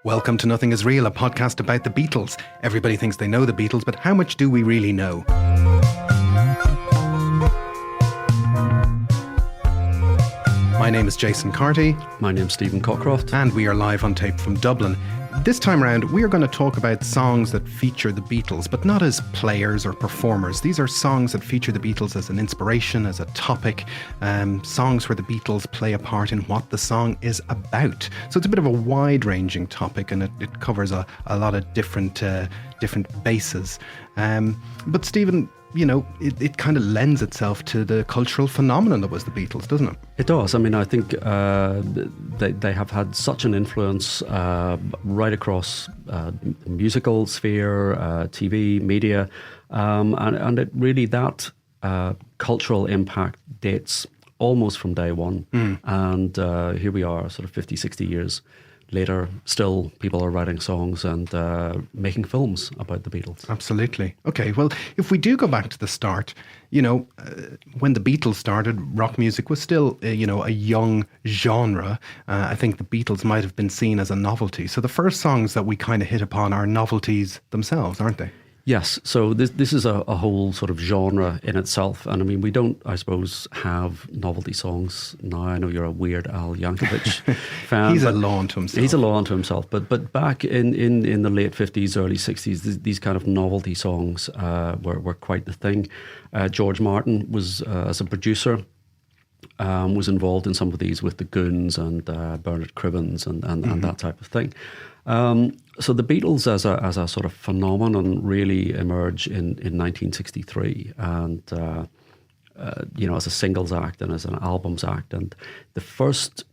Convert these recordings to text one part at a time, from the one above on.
Welcome to Nothing Is Real, a podcast about the Beatles. Everybody thinks they know the Beatles, but how much do we really know? My name is Jason Carty. My name's Stephen Cockcroft. And we are live on tape from Dublin. This time around, we are going to talk about songs that feature the Beatles, but not as players or performers. These are songs that feature the Beatles as an inspiration, as a topic, songs where the Beatles play a part in what the song is about. So it's a bit of a wide-ranging topic, and it covers a lot of different bases. But Stephen, you know, it kind of lends itself to the cultural phenomenon that was the Beatles, doesn't it? It does. I mean, I think they have had such an influence right across the musical sphere, TV, media, and it really, that cultural impact dates almost from day one. And here we are, sort of 50, 60 years later, still people are writing songs and making films about the Beatles. Absolutely. Okay, well, if we do go back to the start, you know, when the Beatles started, rock music was still, a young genre. I think the Beatles might have been seen as a novelty. So the first songs that we kind of hit upon are novelties themselves, aren't they? Yes, so this is a whole sort of genre in itself. And I mean, we don't, I suppose, have novelty songs now. I know you're a Weird Al Yankovic fan. He's a law unto himself. He's a law unto himself. But back in the late 50s, early 60s, these kind of novelty songs were quite the thing. George Martin was, as a producer, was involved in some of these with the Goons and Bernard Cribbins and that type of thing. So the Beatles as a sort of phenomenon really emerge in 1963, and as a singles act and as an albums act. And the first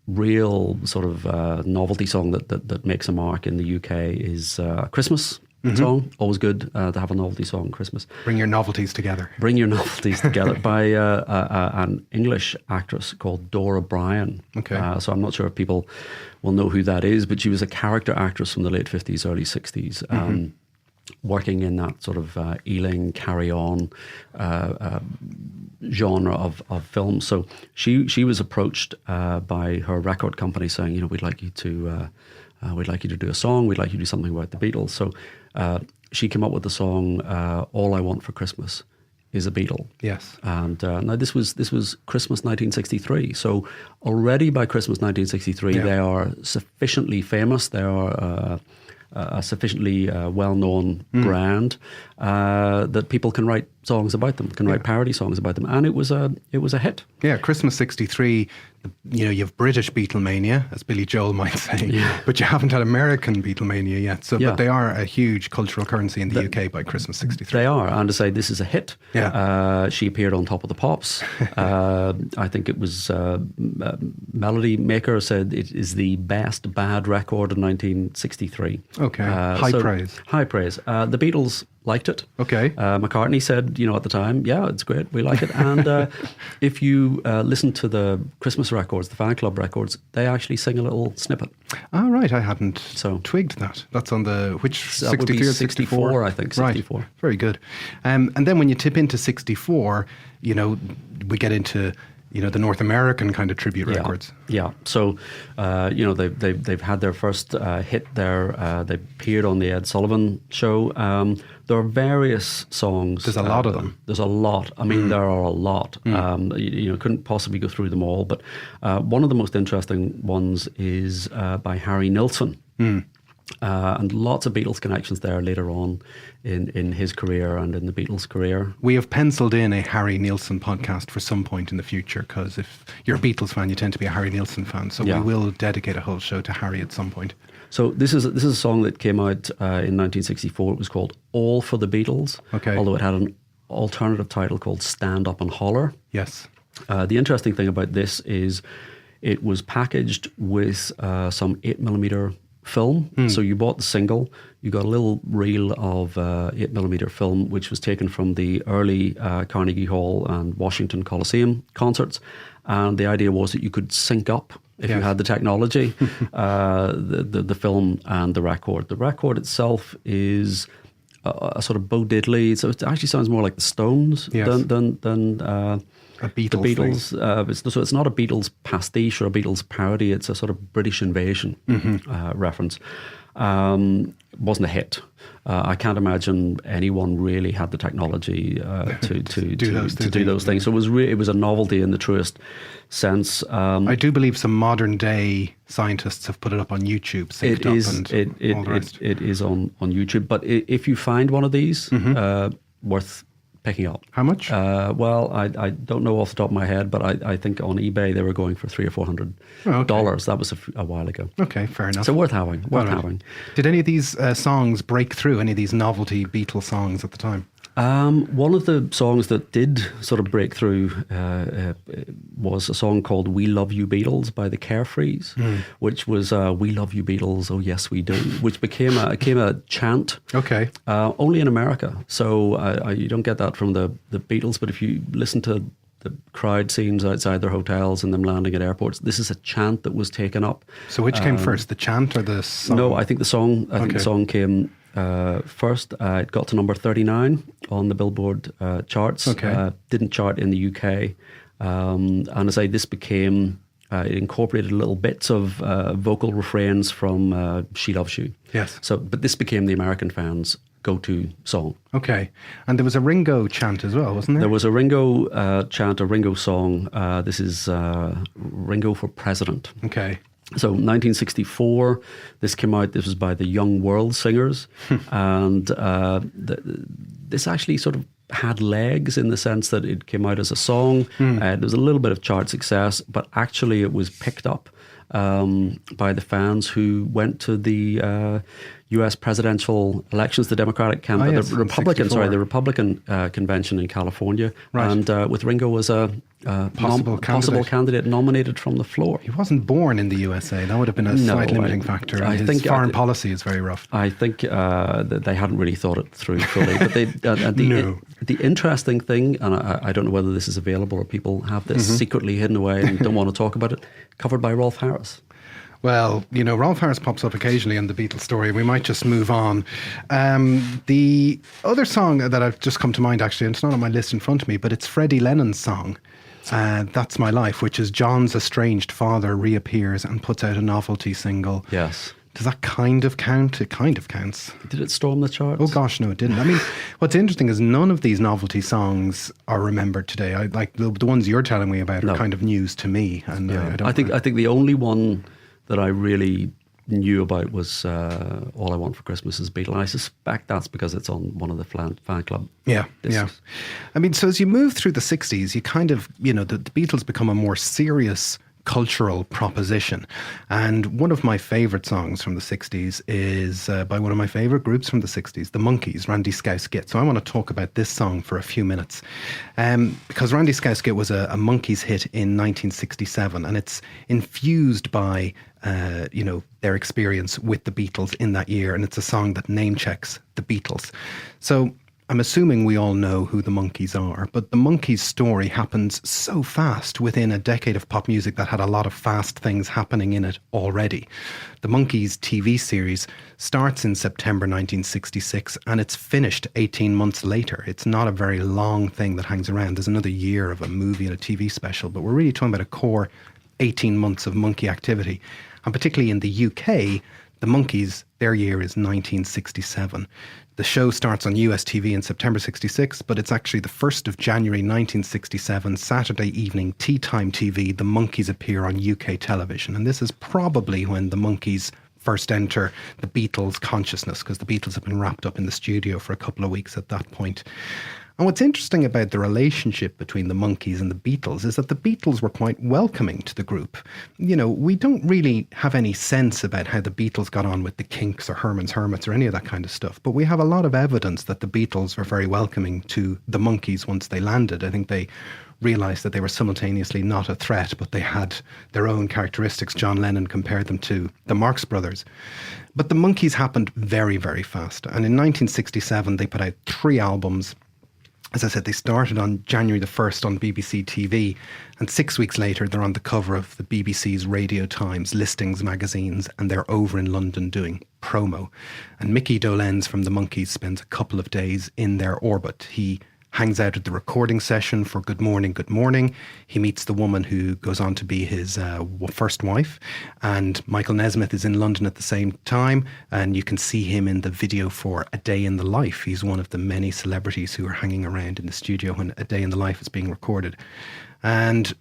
real sort of novelty song that makes a mark in the UK is a Christmas song. Always good to have a novelty song at Christmas. Bring your novelties together. Bring your novelties together by an English actress called Dora Bryan. Okay. So I'm not sure if people will know who that is, but she was a character actress from the late 50s, early 60s, working in that sort of Ealing, Carry On genre of film. So she was approached by her record company saying, we'd like you to do a song, we'd like you to do something about the Beatles. So she came up with the song All I Want for Christmas is a Beatle. Yes. And now this was Christmas 1963. So already by Christmas 1963, they are sufficiently famous. They are a sufficiently well-known brand that people can write songs about them, can write parody songs about them, and it was a hit. Yeah, Christmas 63. You have British Beatlemania, as Billy Joel might say, but you haven't had American Beatlemania yet. So, but they are a huge cultural currency in the UK by Christmas 63. They are, and to say this is a hit. Yeah. She appeared on Top of the Pops. I think it was Melody Maker said it is the best bad record of 1963. Okay, high praise. High praise. The Beatles liked it. Okay. McCartney said, at the time, yeah, it's great, we like it. And if you listen to the Christmas records, the fan club records, they actually sing a little snippet. Oh, right, I hadn't twigged that. That's on the, which, 63 or 64? I think, 64. Right, very good. And then when you tip into 64, we get into the North American kind of tribute records. Yeah. So, they've had their first hit there. They appeared on the Ed Sullivan Show. There are various songs. There's a lot of them. There's a lot. I mean, there are a lot. Couldn't possibly go through them all. But one of the most interesting ones is by Harry Nilsson. And lots of Beatles connections there later on in his career and in the Beatles' career. We have penciled in a Harry Nilsson podcast for some point in the future, because if you're a Beatles fan, you tend to be a Harry Nilsson fan. So we will dedicate a whole show to Harry at some point. So this is a song that came out in 1964. It was called All for the Beatles, although it had an alternative title called Stand Up and Holler. Yes. The interesting thing about this is it was packaged with some 8mm film. So you bought the single, you got a little reel of 8mm film, which was taken from the early Carnegie Hall and Washington Coliseum concerts. And the idea was that you could sync up, if you had the technology, the film and the record. The record itself is a sort of Bo Diddley, so it actually sounds more like the Stones than A Beatles the Beatles. So it's not a Beatles pastiche or a Beatles parody. It's a sort of British invasion reference. Wasn't a hit. I can't imagine anyone really had the technology to do those things. So it was a novelty in the truest sense. I do believe some modern day scientists have put it up on YouTube. It is on YouTube. But if you find one of these, worth picking up. How much? Well, I don't know off the top of my head, but I think on eBay they were going for $300 or $400. That was a while ago. Okay, fair enough. So worth having. Did any of these songs break through? Any of these novelty Beatles songs at the time? One of the songs that did sort of break through was a song called "We Love You Beatles" by the Carefrees, which was "We love you Beatles, oh yes we do," which became a chant. Okay. Only in America, so you don't get that from the Beatles. But if you listen to the crowd scenes outside their hotels and them landing at airports, this is a chant that was taken up. So which came first, the chant or the song? No, I think the song. I think the song came first. It got to number 39 on the Billboard charts. Okay. Didn't chart in the UK. And as I say, this became, it incorporated little bits of vocal refrains from She Loves You. Yes. But this became the American fans' go-to song. Okay. And there was a Ringo chant as well, wasn't there? There was a Ringo chant, a Ringo song. This is Ringo for President. Okay. So 1964, this came out. This was by the Young World Singers, and this actually sort of had legs in the sense that it came out as a song. There was a little bit of chart success, but actually it was picked up by the fans who went to the U.S. presidential elections, the Democratic campaign, the Republican convention in California, right. And with Ringo as a possible candidate nominated from the floor. He wasn't born in the USA. That would have been a slight limiting factor. I think foreign policy is very rough. I think that they hadn't really thought it through fully. But the interesting thing, and I don't know whether this is available or people have this secretly hidden away and don't want to talk about it, covered by Rolf Harris. Well, Rolf Harris pops up occasionally in the Beatles story. We might just move on. The other song that I've just come to mind, actually, and it's not on my list in front of me, but it's Freddie Lennon's song, That's My Life, which is John's estranged father reappears and puts out a novelty single. Yes. Does that kind of count? It kind of counts. Did it storm the charts? Oh gosh, no, it didn't. I mean, what's interesting is none of these novelty songs are remembered today. I like the ones you're telling me about are kind of news to me. And I think the only one that I really knew about was All I Want for Christmas is Beatle. And I suspect that's because it's on one of the fan club discs. Yeah. I mean, so as you move through the 60s, you kind of, the Beatles become a more serious cultural proposition. And one of my favourite songs from the 60s is by one of my favourite groups from the 60s, the Monkees, Randy Scouse Git. So I want to talk about this song for a few minutes. Because Randy Scouse Git was a Monkees hit in 1967, and it's infused by their experience with the Beatles in that year, and it's a song that name checks the Beatles. So I'm assuming we all know who the Monkees are, but the Monkees story happens so fast within a decade of pop music that had a lot of fast things happening in it already. The Monkees TV series starts in September 1966 and it's finished 18 months later. It's not a very long thing that hangs around. There's another year of a movie and a TV special, but we're really talking about a core 18 months of Monkee activity. And particularly in the UK, the Monkees, their year is 1967. The show starts on US TV in September 66, but it's actually the 1st of January 1967, Saturday evening, tea time TV, the Monkees appear on UK television. And this is probably when the Monkees first enter the Beatles' consciousness, because the Beatles have been wrapped up in the studio for a couple of weeks at that point. And what's interesting about the relationship between the Monkees and the Beatles is that the Beatles were quite welcoming to the group. We don't really have any sense about how the Beatles got on with the Kinks or Herman's Hermits or any of that kind of stuff, but we have a lot of evidence that the Beatles were very welcoming to the Monkees once they landed. I think they realised that they were simultaneously not a threat, but they had their own characteristics. John Lennon compared them to the Marx Brothers. But the Monkees happened very, very fast. And in 1967, they put out 3 albums. As I said, they started on January the 1st on BBC TV, and 6 weeks later they're on the cover of the BBC's Radio Times listings magazines, and they're over in London doing promo. And Mickey Dolenz from the Monkees spends a couple of days in their orbit. He hangs out at the recording session for Good Morning, Good Morning. He meets the woman who goes on to be his first wife. And Michael Nesmith is in London at the same time. And you can see him in the video for A Day in the Life. He's one of the many celebrities who are hanging around in the studio when A Day in the Life is being recorded. And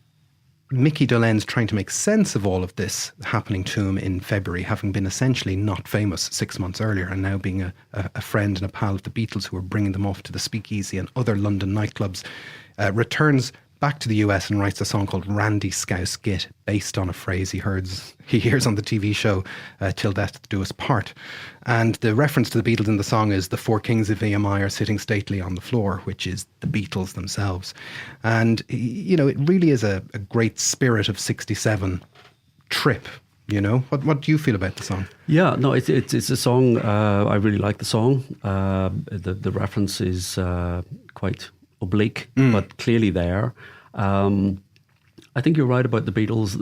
Mickey Dolenz trying to make sense of all of this happening to him in February, having been essentially not famous 6 months earlier and now being a friend and a pal of the Beatles who were bringing them off to the Speakeasy and other London nightclubs, returns back to the US and writes a song called Randy Scouse Git, based on a phrase he hears on the TV show Till Death Do Us Part. And the reference to the Beatles in the song is the four kings of EMI are sitting stately on the floor, which is the Beatles themselves. And, you know, it really is a great spirit of 67 trip. You know, what do you feel about the song? Yeah, no, it's a song. I really like the song. The reference is quite oblique, but clearly there. I think you're right about the Beatles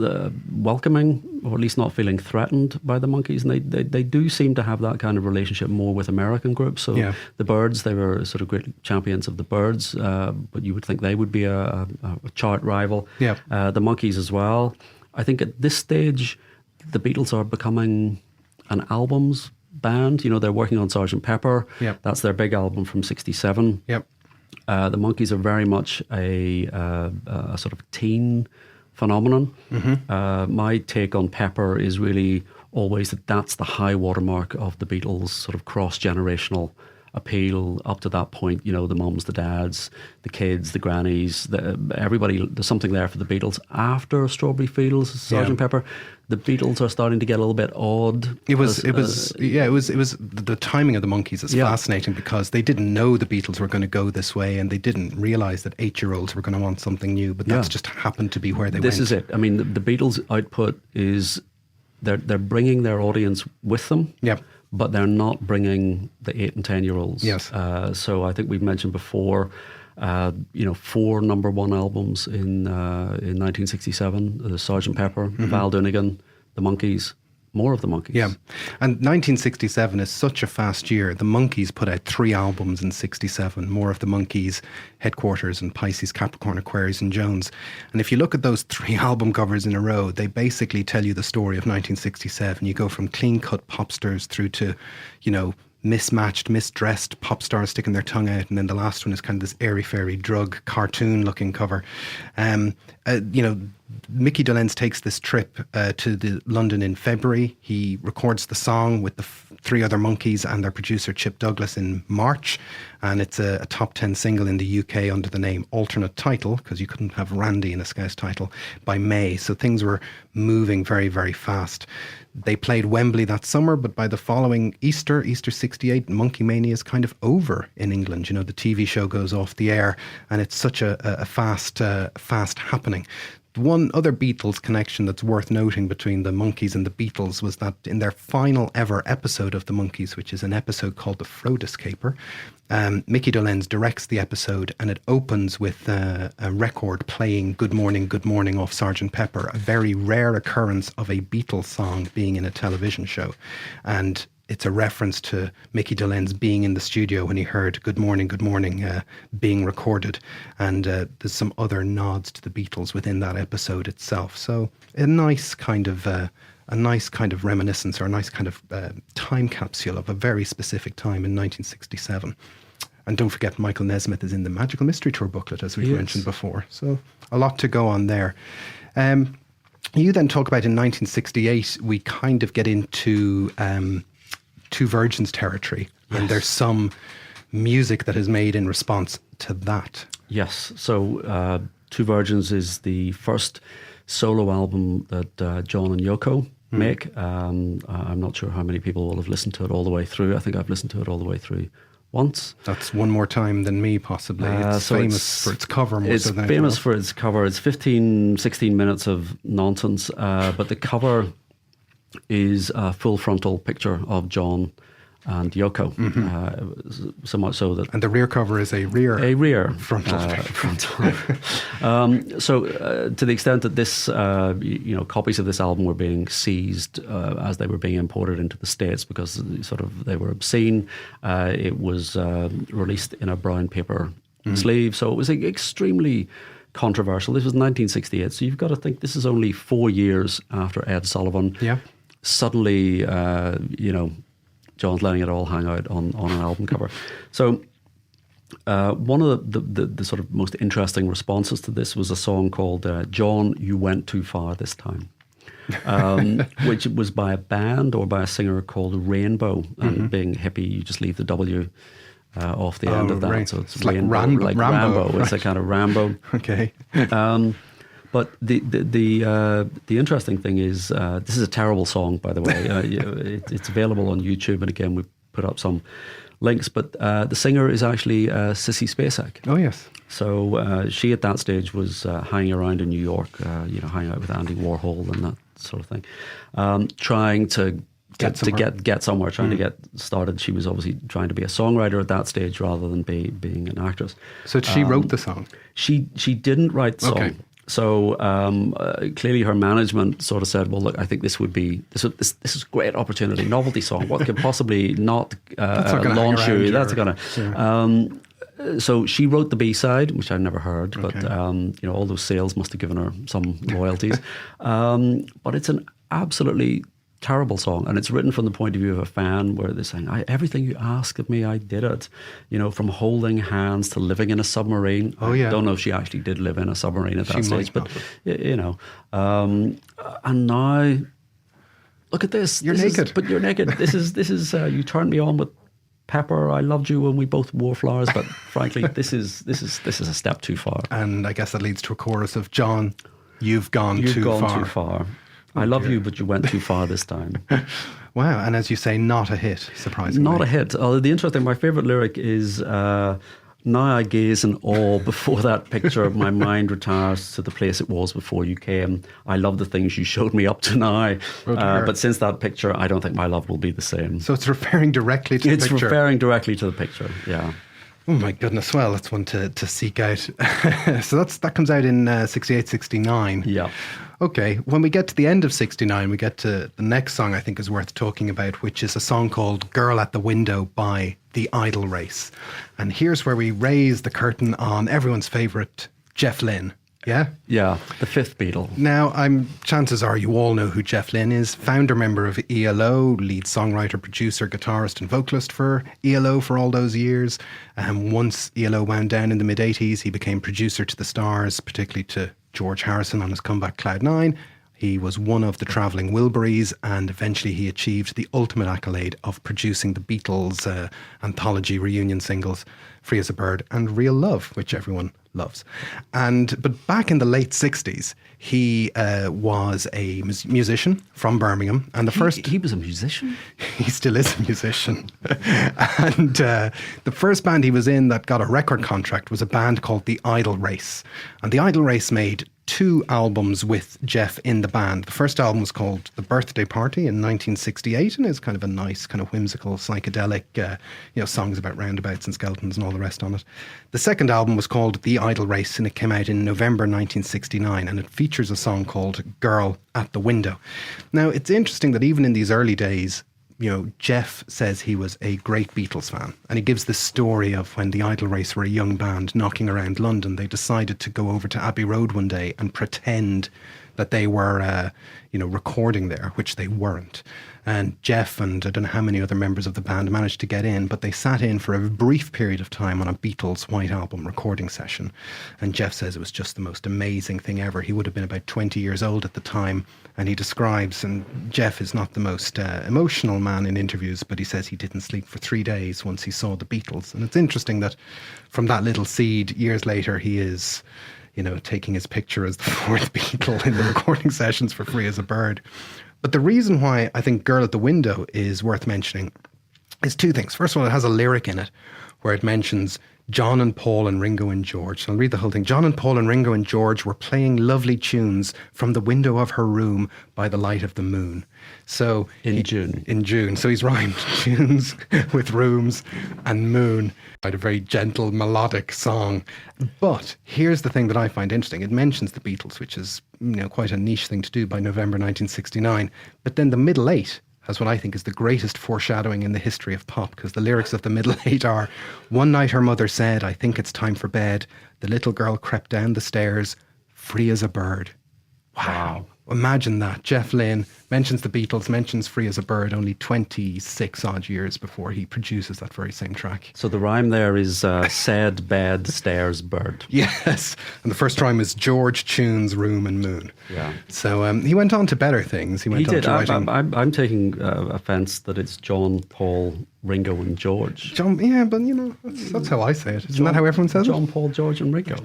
welcoming, or at least not feeling threatened by the Monkees. And they do seem to have that kind of relationship more with American groups. So the Byrds, they were sort of great champions of the Byrds, but you would think they would be a chart rival. Yeah. The Monkees as well. I think at this stage, the Beatles are becoming an albums band. You know, they're working on Sgt. Pepper. Yep. That's their big album from '67. Yep. The Monkees are very much a sort of teen phenomenon. Mm-hmm. My take on Pepper is really always that's the high watermark of the Beatles' sort of cross-generational appeal up to that point. You know, the mums, the dads, the kids, the grannies, everybody. There's something there for the Beatles. After Strawberry Fields, Sgt. Pepper, the Beatles are starting to get a little bit odd. It was the timing of the Monkees is fascinating, because they didn't know the Beatles were going to go this way, and they didn't realise that 8-year-olds were going to want something new. But that's just happened to be where they went. This is it. I mean, the Beatles' output is they're bringing their audience with them. Yeah. But they're not bringing the 8 and 10-year-olds. Yes. So I think we've mentioned before, 4 number one albums in 1967: the Sgt. Pepper, Val Doonigan, the Monkees, more of the Monkees. Yeah, and 1967 is such a fast year. The Monkees put out 3 albums in '67. More of the Monkees, Headquarters and Pisces, Capricorn, Aquarius and Jones. And if you look at those 3 album covers in a row, they basically tell you the story of 1967. You go from clean-cut pop stars through to, you know, mismatched, misdressed pop stars sticking their tongue out, and then the last one is kind of this airy-fairy drug cartoon-looking cover. Mickey Dolenz takes this trip to London in February. He records the song with the 3 other Monkees and their producer Chip Douglas in March, and it's a top 10 single in the UK under the name Alternate Title, because you couldn't have Randy in a Scouse title, by May. So things were moving very, very fast. They played Wembley that summer, but by the following Easter 68, Monkey Mania is kind of over in England. You know, the TV show goes off the air, and it's such a fast happening. One other Beatles connection that's worth noting between the Monkees and the Beatles was that in their final ever episode of the Monkees, which is an episode called The Frodescaper, Mickey Dolenz directs the episode, and it opens with a record playing Good Morning, Good Morning off Sgt. Pepper, a very rare occurrence of a Beatles song being in a television show. And it's a reference to Mickey Dolenz being in the studio when he heard Good Morning, Good Morning being recorded. And there's some other nods to the Beatles within that episode itself. So a nice kind of reminiscence, or a nice kind of time capsule of a very specific time in 1967. And don't forget, Michael Nesmith is in the Magical Mystery Tour booklet, as we've mentioned before. So a lot to go on there. You then talk about in 1968, we kind of get into Two Virgins territory, and there's some music that is made in response to that. Yes, so Two Virgins is the first solo album that John and Yoko make. I'm not sure how many people will have listened to it all the way through. I think I've listened to it all the way through once. That's one more time than me, possibly. It's famous for its cover. It's famous for its cover. It's 15, 16 minutes of nonsense, but the cover is a full frontal picture of John and Yoko, so much so that... And the rear cover is a rear frontal. So to the extent that this, copies of this album were being seized as they were being imported into the States because they were obscene, it was released in a brown paper sleeve. So it was extremely controversial. This was 1968, so you've got to think this is only 4 years after Ed Sullivan. Yeah. Suddenly, John's letting it all hang out on an album cover. So one of the sort of most interesting responses to this was a song called John, You Went Too Far This Time, which was by a band or by a singer called Rainbow. And being hippie, you just leave the W off the end of that. Right. So it's like Rainbow, Rambo. Rambo. Right. It's a kind of Rambo. Okay. But the interesting thing is, this is a terrible song, by the way. It's available on YouTube, and again, we put up some links. But the singer is actually Sissy Spacek. Oh, yes. So she at that stage was hanging around in New York, hanging out with Andy Warhol and that sort of thing, trying to get somewhere, trying to get started. She was obviously trying to be a songwriter at that stage rather than being an actress. So she wrote the song? She didn't write the song. Okay. So clearly her management sort of said, well, look, I think this is a great opportunity, novelty song. What could possibly not launch you? That's going to... So she wrote the B-side, which I'd never heard, but all those sales must have given her some royalties. But it's an absolutely terrible song, and it's written from the point of view of a fan, where they're saying, everything you ask of me, I did it. From holding hands to living in a submarine. Oh, yeah. I don't know if she actually did live in a submarine at that stage, but and now look at this. You're naked. But you're naked. This is you turned me on with pepper. I loved you when we both wore flowers, but frankly, this is a step too far. And I guess that leads to a chorus of John, you've gone too far. I love you, but you went too far this time. Wow, and as you say, not a hit, surprisingly. Not a hit. My favourite lyric is, now I gaze in awe before that picture, my mind retires to the place it was before you came. I love the things you showed me up to now. But since that picture, I don't think my love will be the same. So it's referring directly to the picture? It's referring directly to the picture, yeah. Oh my goodness, well, that's one to seek out. So that comes out in 68, 69. Yeah. Okay, when we get to the end of 69, we get to the next song I think is worth talking about, which is a song called Girl at the Window by The Idle Race. And here's where we raise the curtain on everyone's favourite Jeff Lynne. Yeah? Yeah, the fifth Beatle. Now, chances are you all know who Jeff Lynne is, founder member of ELO, lead songwriter, producer, guitarist and vocalist for ELO for all those years. Once ELO wound down in the mid-80s, he became producer to the stars, particularly to George Harrison on his comeback Cloud 9. He was one of the travelling Wilburys, and eventually he achieved the ultimate accolade of producing the Beatles' anthology reunion singles, Free as a Bird and Real Love, which everyone loves. But back in the late 60s, he was a musician from Birmingham. And He was a musician? He still is a musician. And the first band he was in that got a record contract was a band called The Idle Race. And The Idle Race made 2 albums with Jeff in the band. The first album was called The Birthday Party in 1968, and is kind of a nice, kind of whimsical, psychedelic, songs about roundabouts and skeletons and all the rest on it. The second album was called The Idle Race, and it came out in November 1969, and it features a song called Girl at the Window. Now, it's interesting that even in these early days, Jeff says he was a great Beatles fan. And he gives this story of when the Idle Race were a young band knocking around London, they decided to go over to Abbey Road one day and pretend that they were, recording there, which they weren't. And Jeff and I don't know how many other members of the band managed to get in, but they sat in for a brief period of time on a Beatles White Album recording session. And Jeff says it was just the most amazing thing ever. He would have been about 20 years old at the time. And he describes, and Jeff is not the most emotional man in interviews, but he says he didn't sleep for 3 days once he saw the Beatles. And it's interesting that from that little seed, years later, he is, taking his picture as the 4th Beatle in the recording sessions for Free as a Bird. But the reason why I think Girl at the Window is worth mentioning is 2 things. First of all, it has a lyric in it where it mentions John and Paul and Ringo and George. So I'll read the whole thing. John and Paul and Ringo and George were playing lovely tunes from the window of her room by the light of the moon. So in June. So he's rhymed tunes with rooms and moon. Quite a very gentle melodic song. But here's the thing that I find interesting. It mentions the Beatles, which is quite a niche thing to do by November 1969. But then the middle 8 has what I think is the greatest foreshadowing in the history of pop, because the lyrics of the middle eight are, "One night her mother said, I think it's time for bed. The little girl crept down the stairs, free as a bird." Wow. Imagine that. Jeff Lynne mentions the Beatles, mentions Free as a Bird only 26 odd years before he produces that very same track. So the rhyme there is said, bed, stairs, bird. Yes. And the first rhyme is George Tunes, Room and Moon. Yeah. So he went on to better things. He did. To writing... I'm taking offence that it's John, Paul, Ringo and George. John, yeah, but that's how I say it. Isn't that how everyone says John, Paul, George and Ringo.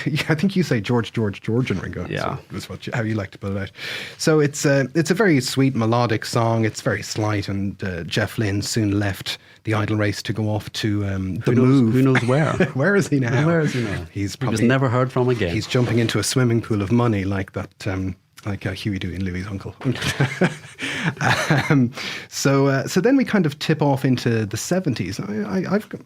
Yeah, I think you say George, and Ringo. Yeah. So that's how you like to put it out. So it's a very sweet melodic song. It's very slight, and Jeff Lynne soon left the idle race to go off to the Move. Who knows where? Where is he now? Where is he now? He was never heard from again. He's jumping into a swimming pool of money like that. Like Huey, Dewey and Louie's uncle. So then we kind of tip off into the 70s.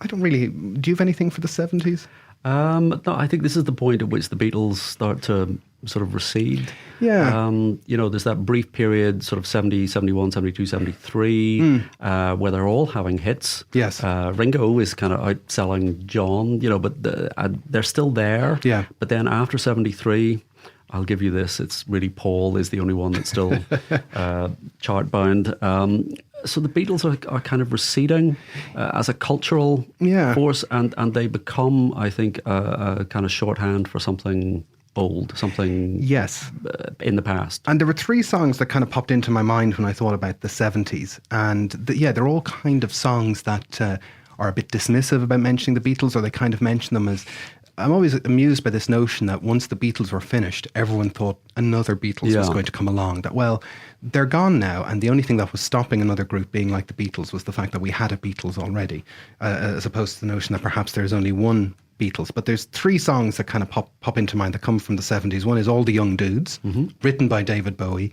I don't really... Do you have anything for the 70s? No, I think this is the point at which the Beatles start to sort of recede. Yeah. There's that brief period, sort of 70, 71, 72, 73, where they're all having hits. Yes. Ringo is kind of outselling John, but they're still there. Yeah. But then after 73... I'll give you this. It's really Paul is the only one that's still chart bound. So the Beatles are kind of receding as a cultural force, and they become, I think, a kind of shorthand for something old, something in the past. And there were three songs that kind of popped into my mind when I thought about the 70s. And they're all kind of songs that are a bit dismissive about mentioning the Beatles, or they kind of mention them as... I'm always amused by this notion that once the Beatles were finished, everyone thought another Beatles was going to come along. That, well, they're gone now, and the only thing that was stopping another group being like the Beatles was the fact that we had a Beatles already, as opposed to the notion that perhaps there's only one Beatles. But there's three songs that kind of pop into mind that come from the 70s. One is All the Young Dudes, written by David Bowie,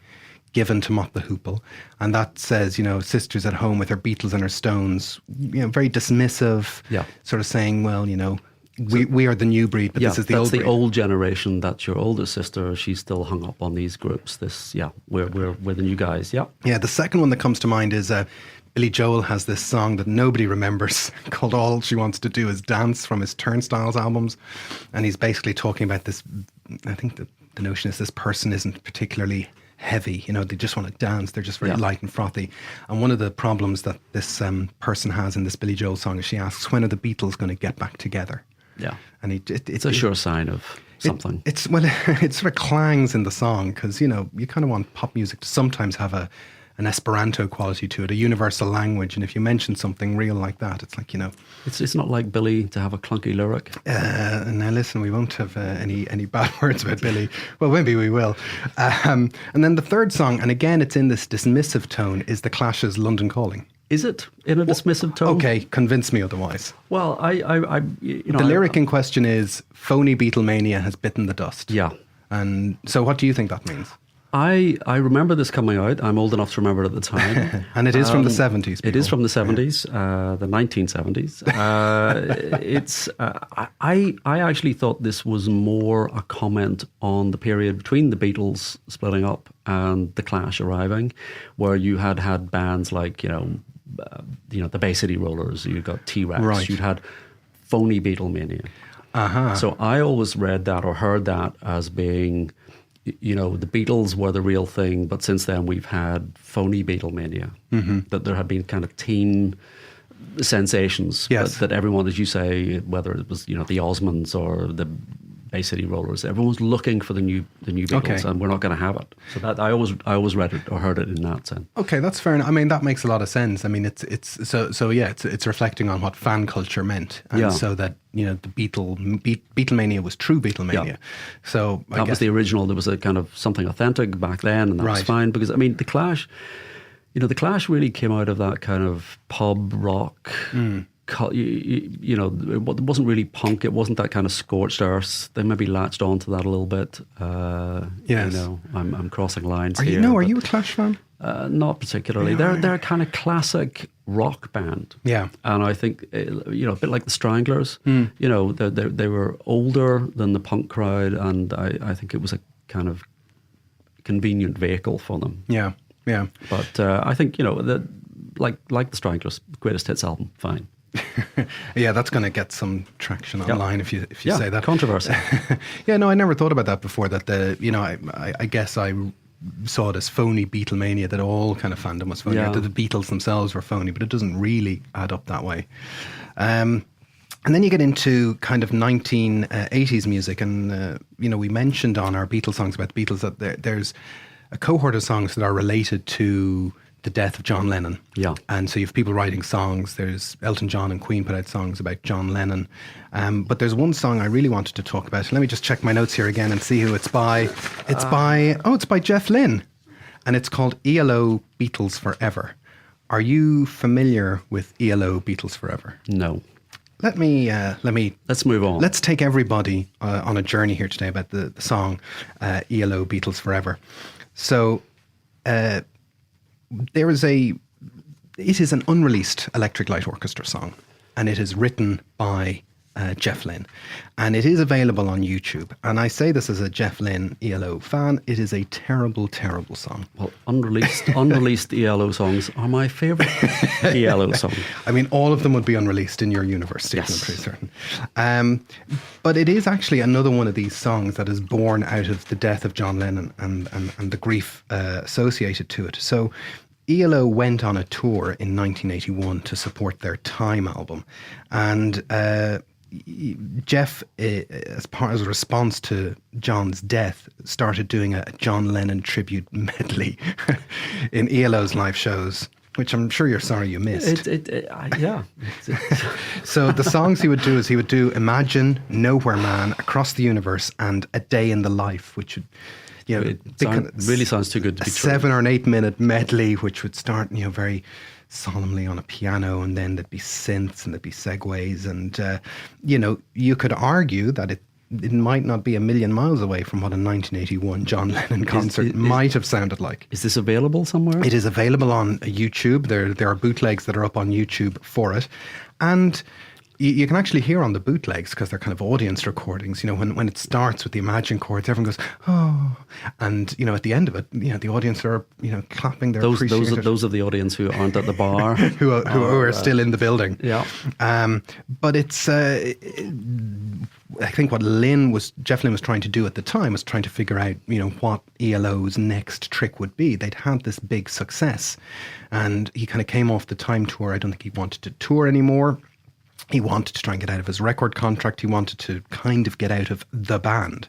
given to Mott the Hoople, and that says, sisters at home with her Beatles and her Stones, very dismissive, sort of saying, well, we are the new breed, but this is the old breed. That's the old generation. That's your older sister. She's still hung up on these groups. We're the new guys. Yeah. Yeah. The second one that comes to mind is Billy Joel has this song that nobody remembers called "All She Wants to Do Is Dance" from his Turnstiles albums, and he's basically talking about this. I think the notion is this person isn't particularly heavy, they just want to dance, they're just very light and frothy. And one of the problems that this person has in this Billy Joel song is she asks, when are the Beatles going to get back together? Yeah, and it's a sure sign of something. It sort of clangs in the song, because you kind of want pop music to sometimes have an Esperanto quality to it, a universal language. And if you mention something real like that, it's like it's not like Billy to have a clunky lyric. Now listen, we won't have any bad words about Billy. Well, maybe we will. And then the third song, and again it's in this dismissive tone, is The Clash's "London Calling." Is it in a dismissive tone? Okay, convince me otherwise. Well, the lyric in question is, "Phony Beatlemania has bitten the dust." Yeah. And so what do you think that means? I remember this coming out. I'm old enough to remember it at the time. And it is from the 70s. People. It is from the 70s, the 1970s. I actually thought this was more a comment on the period between the Beatles splitting up and the Clash arriving, where you had bands like, the Bay City Rollers, you got T-Rex, right. You'd had phony Beatlemania. Uh-huh. So I always read that or heard that as being... the Beatles were the real thing, but since then we've had phony Beatlemania. That there had been kind of teen sensations that everyone, as you say, whether it was the Osmonds or the Bay City Rollers, everyone's looking for the new Beatles, and we're not going to have it. So that I always read it or heard it in that sense. Okay, that's fair enough. I mean, that makes a lot of sense. I mean, it's reflecting on what fan culture meant, and so that the Beatlemania was true Beatlemania. Yeah. So that was the original. There was a kind of something authentic back then, and that was fine, because I mean the Clash. The Clash really came out of that kind of pub rock. It wasn't really punk. It wasn't that kind of scorched earth. They maybe latched onto that a little bit. Yes. I'm crossing lines here. Are you a Clash fan? Not particularly. They're a kind of classic rock band. Yeah. And I think, a bit like the Stranglers, they were older than the punk crowd, and I think it was a kind of convenient vehicle for them. Yeah. Yeah. But I think, like the Stranglers, greatest hits album, fine. Yeah, that's going to get some traction online if you say that. Controversy. Yeah, no, I never thought about that before. That I guess I saw it as phony Beatlemania, that all kind of fandom was phony, or that the Beatles themselves were phony, but it doesn't really add up that way. And then you get into kind of 1980s music, and we mentioned on our Beatles songs about the Beatles that there's a cohort of songs that are related to the death of John Lennon. Yeah. And so you have people writing songs. There's Elton John and Queen put out songs about John Lennon. But there's one song I really wanted to talk about. Let me just check my notes here again and see who it's by. It's by Jeff Lynne. And it's called ELO Beatles Forever. Are you familiar with ELO Beatles Forever? No. Let's move on. Let's take everybody on a journey here today about the song ELO Beatles Forever. So, it is an unreleased Electric Light Orchestra song, and it is written by Jeff Lynne, and it is available on YouTube. And I say this as a Jeff Lynne ELO fan, it is a terrible, terrible song. Well, unreleased ELO songs are my favourite ELO song. I mean, all of them would be unreleased in your universe, Stephen, yes. I'm pretty certain. But it is actually another one of these songs that is born out of the death of John Lennon and the grief associated to it. So ELO went on a tour in 1981 to support their Time album, and Jeff, as a response to John's death, started doing a John Lennon tribute medley in ELO's live shows, which I'm sure you're sorry you missed. Yeah. So the songs he would do is he would do Imagine, Nowhere Man, Across the Universe, and A Day in the Life, which would... it really sounds too good to be true. 7 or 8 minute medley, which would start, very solemnly on a piano, and then there'd be synths and there'd be segues, and you could argue that it might not be a million miles away from what a 1981 John Lennon concert might have sounded like. Is this available somewhere? It is available on YouTube. There are bootlegs that are up on YouTube for it, and you can actually hear on the bootlegs, because they're kind of audience recordings, when it starts with the Imagine chords, everyone goes, oh, and, at the end of it, the audience are, clapping their appreciation. Those of the audience who aren't at the bar. who are still in the building. Yeah. But it's, I think what Jeff Lynne was trying to do at the time was trying to figure out, what ELO's next trick would be. They'd had this big success, and he kind of came off the Time tour. I don't think he wanted to tour anymore. He wanted to try and get out of his record contract. He wanted to kind of get out of the band.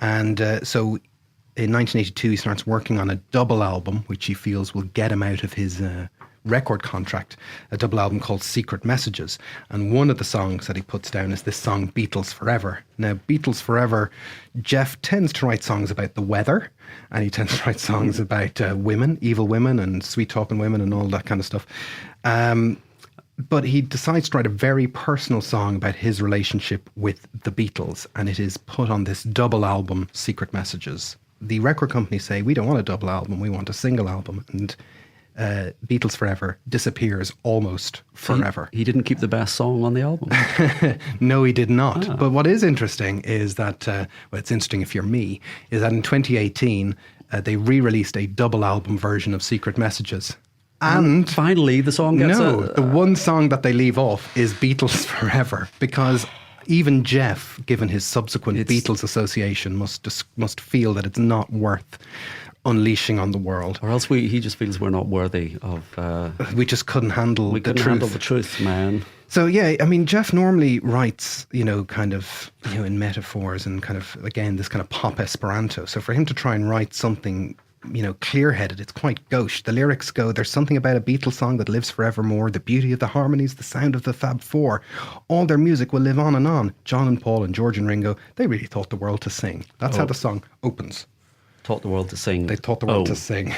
And so in 1982, he starts working on a double album, which he feels will get him out of his record contract, a double album called Secret Messages. And one of the songs that he puts down is this song, Beatles Forever. Now, Beatles Forever, Jeff tends to write songs about the weather, and he tends to write songs about women, evil women and sweet-talking women and all that kind of stuff. But he decides to write a very personal song about his relationship with the Beatles, and it is put on this double album, Secret Messages. The record companies say, we don't want a double album, we want a single album. And Beatles Forever disappears almost forever. He didn't keep the best song on the album. No, he did not. But what is interesting is that, it's interesting if you're me, is that in 2018, they re-released a double album version of Secret Messages. And finally, the song gets the one song that they leave off is Beatles Forever, because even Jeff, given his subsequent Beatles association, must feel that it's not worth unleashing on the world. Or else he just feels we're not worthy of... we just couldn't handle the truth. We couldn't handle the truth, man. So, yeah, I mean, Jeff normally writes, kind of, in metaphors and kind of, again, this kind of pop Esperanto. So for him to try and write something... clear-headed, it's quite gauche. The lyrics go, there's something about a Beatles song that lives forevermore, the beauty of the harmonies, the sound of the Fab Four. All their music will live on and on. John and Paul and George and Ringo, they really taught the world to sing. That's how the song opens. Taught the world to sing. They taught the world to sing.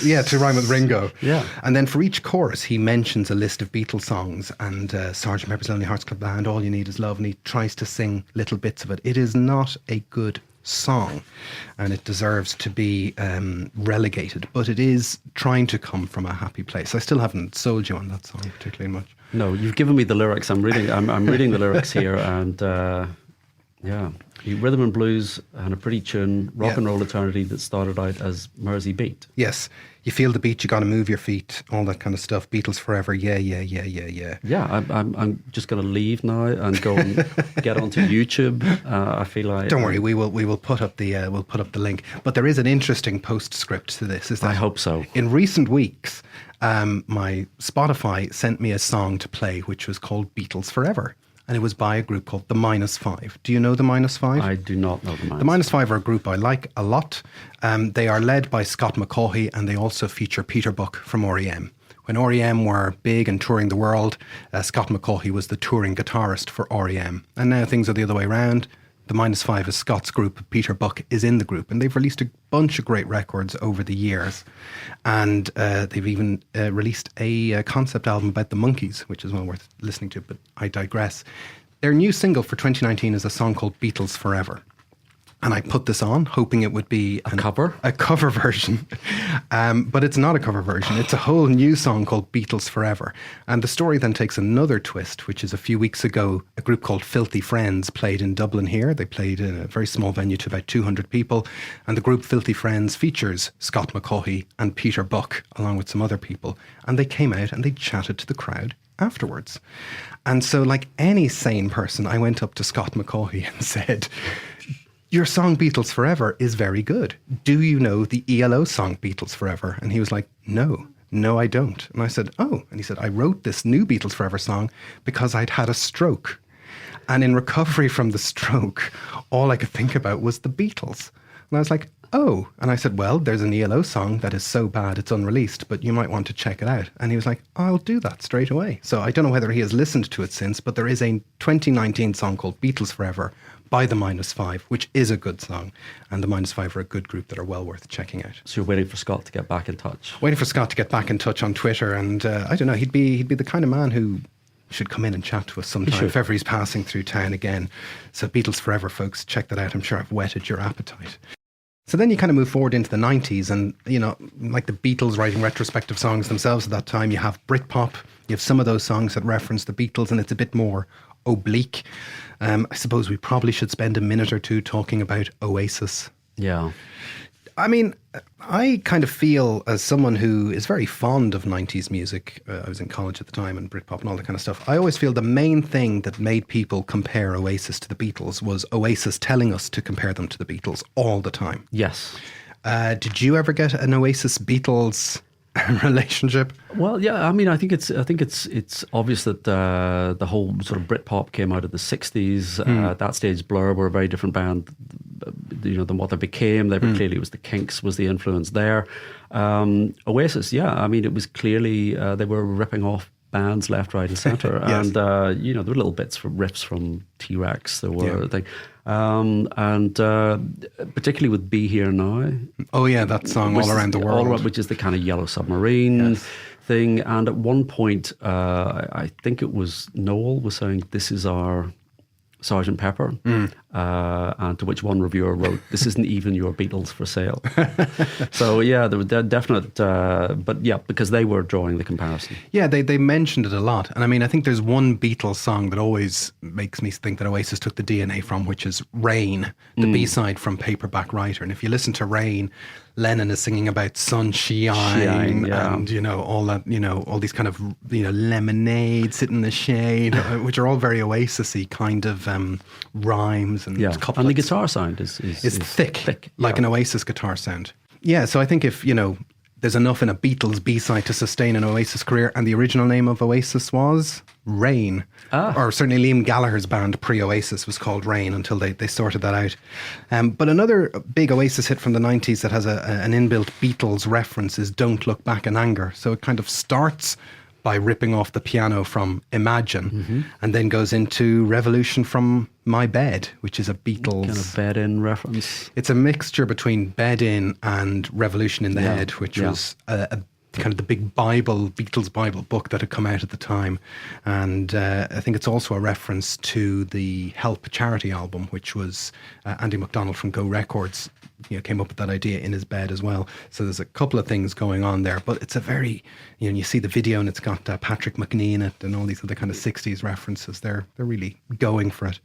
Yeah, to rhyme with Ringo. Yeah. And then for each chorus, he mentions a list of Beatles songs, and Sgt. Pepper's Lonely Hearts Club Band, All You Need Is Love, and he tries to sing little bits of it. It is not a good song, and it deserves to be relegated, but it is trying to come from a happy place. I still haven't sold you on that song particularly much. No, you've given me the lyrics. I'm reading the lyrics here, and Rhythm and blues and a pretty tune, rock and roll eternity that started out as Mersey Beat. Yes. You feel the beat, you got to move your feet, all that kind of stuff. Beatles forever. Yeah. Yeah, I'm just going to leave now and go and get onto YouTube. I feel like don't worry, we will put up the link. But there is an interesting postscript to this. Is that I hope so. In recent weeks, my Spotify sent me a song to play, which was called Beatles Forever. And it was by a group called the -5. Do you know the -5? I do not know the -5. The -5 are a group I like a lot. They are led by Scott McCaughey, and they also feature Peter Buck from REM. When REM were big and touring the world, Scott McCaughey was the touring guitarist for REM. And now things are the other way around. The -5 is Scott's group. Peter Buck is in the group, and they've released a bunch of great records over the years. And they've even released a concept album about the Monkees, which is well worth listening to, but I digress. Their new single for 2019 is a song called Beatles Forever. And I put this on, hoping it would be a cover version. But it's not a cover version. It's a whole new song called Beatles Forever. And the story then takes another twist, which is a few weeks ago, a group called Filthy Friends played in Dublin here. They played in a very small venue to about 200 people. And the group Filthy Friends features Scott McCaughey and Peter Buck, along with some other people. And they came out and they chatted to the crowd afterwards. And so, like any sane person, I went up to Scott McCaughey and said, your song Beatles Forever is very good. Do you know the ELO song Beatles Forever? And he was like, no, I don't. And I said, oh. And he said, I wrote this new Beatles Forever song because I'd had a stroke. And in recovery from the stroke, all I could think about was the Beatles. And I was like, oh. And I said, well, there's an ELO song that is so bad it's unreleased, but you might want to check it out. And he was like, I'll do that straight away. So I don't know whether he has listened to it since, but there is a 2019 song called Beatles Forever by the -5, which is a good song. And the -5 are a good group that are well worth checking out. So you're waiting for Scott to get back in touch? Waiting for Scott to get back in touch on Twitter. And I don't know, he'd be the kind of man who should come in and chat to us sometime if ever he's passing through town again. So Beatles Forever, folks, check that out. I'm sure I've whetted your appetite. So then you kind of move forward into the 90s and, you know, like the Beatles writing retrospective songs themselves at that time, you have Britpop, you have some of those songs that reference the Beatles and it's a bit more oblique. I suppose we probably should spend a minute or two talking about Oasis. Yeah. I mean, I kind of feel as someone who is very fond of 90s music, I was in college at the time and Britpop and all that kind of stuff, I always feel the main thing that made people compare Oasis to the Beatles was Oasis telling us to compare them to the Beatles all the time. Yes. Did you ever get an Oasis-Beatles relationship? Well, yeah. I mean, I think it's obvious that the whole sort of Britpop came out of the 60s. At that stage, Blur were a very different band, you know, than what they became. They were clearly, it was the Kinks was the influence there. Oasis, yeah. I mean, it was clearly they were ripping off bands left, right, and centre. Yes. And you know, there were little bits from riffs from T-Rex. There were things. And particularly with Be Here Now. Oh yeah, that song All Around the World. Which is the kind of Yellow Submarine thing. And at one point, I think it was Noel was saying, this is our Sgt. Pepper. And to which one reviewer wrote, this isn't even your Beatles for sale. So yeah, there were definite, but yeah, because they were drawing the comparison. Yeah, they mentioned it a lot. And I mean, I think there's one Beatles song that always makes me think that Oasis took the DNA from, which is Rain, the B-side from Paperback Writer. And if you listen to Rain, Lennon is singing about sunshine and, you know, all that, you know, all these kind of, you know, lemonade, sit in the shade, which are all very Oasis-y kind of rhymes and couplets. And the guitar sound is thick, like an Oasis guitar sound. Yeah, so I think if, you know, there's enough in a Beatles B-side to sustain an Oasis career, and the original name of Oasis was Rain. Or certainly Liam Gallagher's band pre-Oasis was called Rain until they sorted that out. But another big Oasis hit from the 90s that has an inbuilt Beatles reference is Don't Look Back in Anger. So it kind of starts by ripping off the piano from Imagine and then goes into Revolution from My Bed, which is a Beatles... Kind of Bed-In reference. It's a mixture between Bed-In and Revolution in the Head, which was a kind of the big Bible, Beatles Bible book that had come out at the time. And I think it's also a reference to the Help charity album, which was Andy McDonald from Go Records came up with that idea in his bed as well. So there's a couple of things going on there, but it's a very, you see the video and it's got Patrick McNee in it and all these other kind of 60s references. They're really going for it.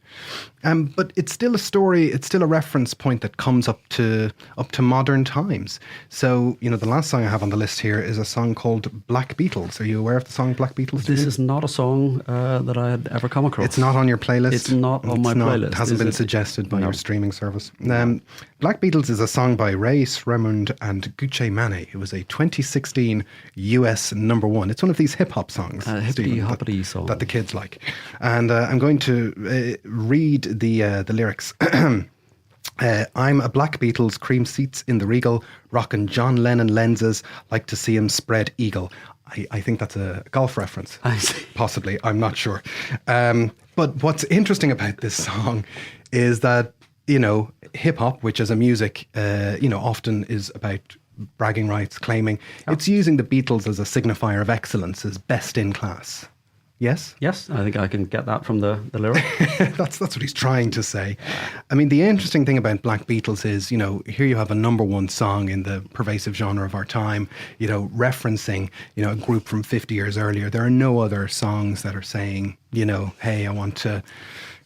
But it's still a story, it's still a reference point that comes up to modern times. So, the last song I have on the list here is a song called Black Beatles. Are you aware of the song Black Beatles? This is not a song that I had ever come across. It's not on your playlist? It's not on my playlist. It hasn't been suggested by your streaming service. Black Beatles is a song by Ray Sremmurd and Gucci Mane. It was a 2016 US #1. It's one of these hip-hop songs, hippity-hoppity song that the kids like. And I'm going to read the lyrics. I'm a black Beatles, cream seats in the Regal, rockin' John Lennon lenses, like to see him spread eagle. I think that's a golf reference. I see. Possibly, I'm not sure. But what's interesting about this song is that, hip hop, which as a music, often is about bragging rights, claiming, it's using the Beatles as a signifier of excellence, as best in class. Yes? Yes, I think I can get that from the lyric. That's what he's trying to say. I mean, the interesting thing about Black Beatles is, here you have a #1 song in the pervasive genre of our time, referencing, a group from 50 years earlier. There are no other songs that are saying, hey, I want to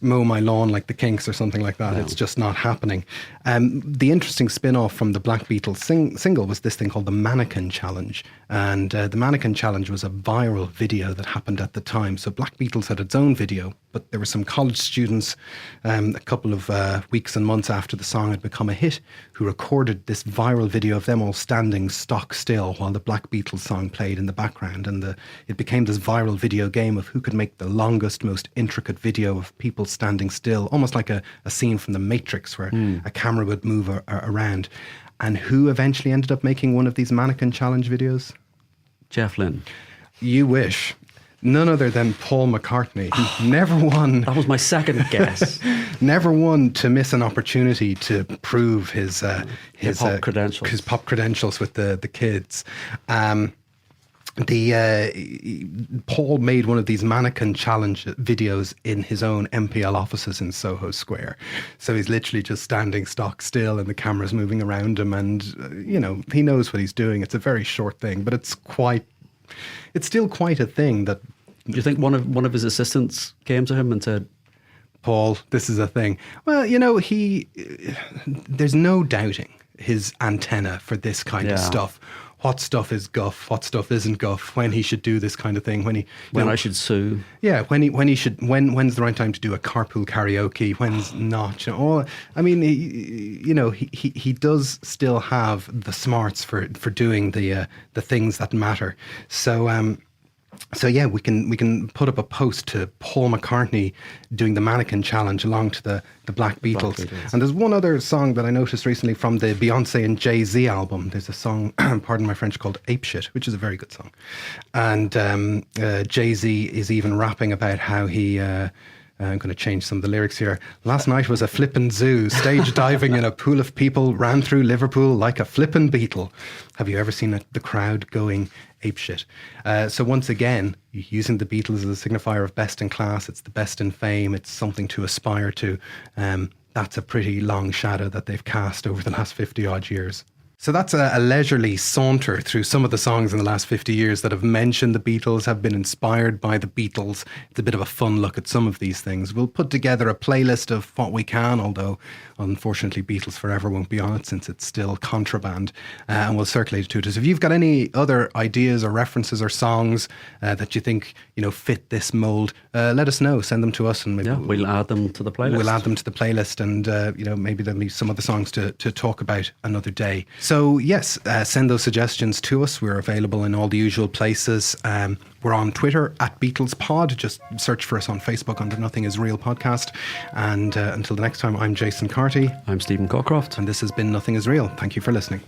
mow my lawn like the Kinks or something like that. No. It's just not happening. The interesting spin-off from the Black Beatles single was this thing called the Mannequin Challenge. And the Mannequin Challenge was a viral video that happened at the time. So Black Beatles had its own video, but there were some college students a couple of weeks and months after the song had become a hit who recorded this viral video of them all standing stock still while the Black Beatles song played in the background. And it became this viral video game of who could make the longest, most intricate video of people standing still, almost like a scene from The Matrix where a camera would move around. And who eventually ended up making one of these Mannequin Challenge videos? Jeff Lynne. You wish. None other than Paul McCartney, who never won. That was my second guess. Never won to miss an opportunity to prove his pop credentials. His pop credentials with the kids. Paul made one of these Mannequin Challenge videos in his own MPL offices in Soho Square. So he's literally just standing stock still and the camera's moving around him and, he knows what he's doing. It's a very short thing, but it's still quite a thing that... Do you think one of his assistants came to him and said, Paul, this is a thing? Well, there's no doubting his antenna for this kind of stuff. What stuff is guff? What stuff isn't guff? When he should do this kind of thing? When I should sue? Yeah, when's the right time to do a carpool karaoke? When's not? He does still have the smarts for doing the things that matter. So yeah, we can put up a post to Paul McCartney doing the Mannequin Challenge along to the Black Beatles. And there's one other song that I noticed recently from the Beyonce and Jay-Z album. There's a song, pardon my French, called Ape Shit, which is a very good song. And Jay-Z is even rapping about how he... I'm going to change some of the lyrics here. Last night was a flippin' zoo, stage diving in a pool of people, ran through Liverpool like a flippin' Beatle. Have you ever seen the crowd going apeshit? So once again, using the Beatles as a signifier of best in class, it's the best in fame, it's something to aspire to. That's a pretty long shadow that they've cast over the last 50 odd years. So that's a leisurely saunter through some of the songs in the last 50 years that have mentioned the Beatles, have been inspired by the Beatles. It's a bit of a fun look at some of these things. We'll put together a playlist of what we can, although unfortunately Beatles Forever won't be on it since it's still contraband, and we'll circulate it to us. If you've got any other ideas or references or songs that you think fit this mould, let us know. Send them to us and maybe we'll add them to the playlist. We'll add them to the playlist, and maybe there'll be some other songs to talk about another day. So yes, send those suggestions to us. We're available in all the usual places. We're on Twitter @BeatlesPod. Just search for us on Facebook under Nothing Is Real Podcast. And until the next time, I'm Jason Carty. I'm Stephen Cockcroft. And this has been Nothing Is Real. Thank you for listening.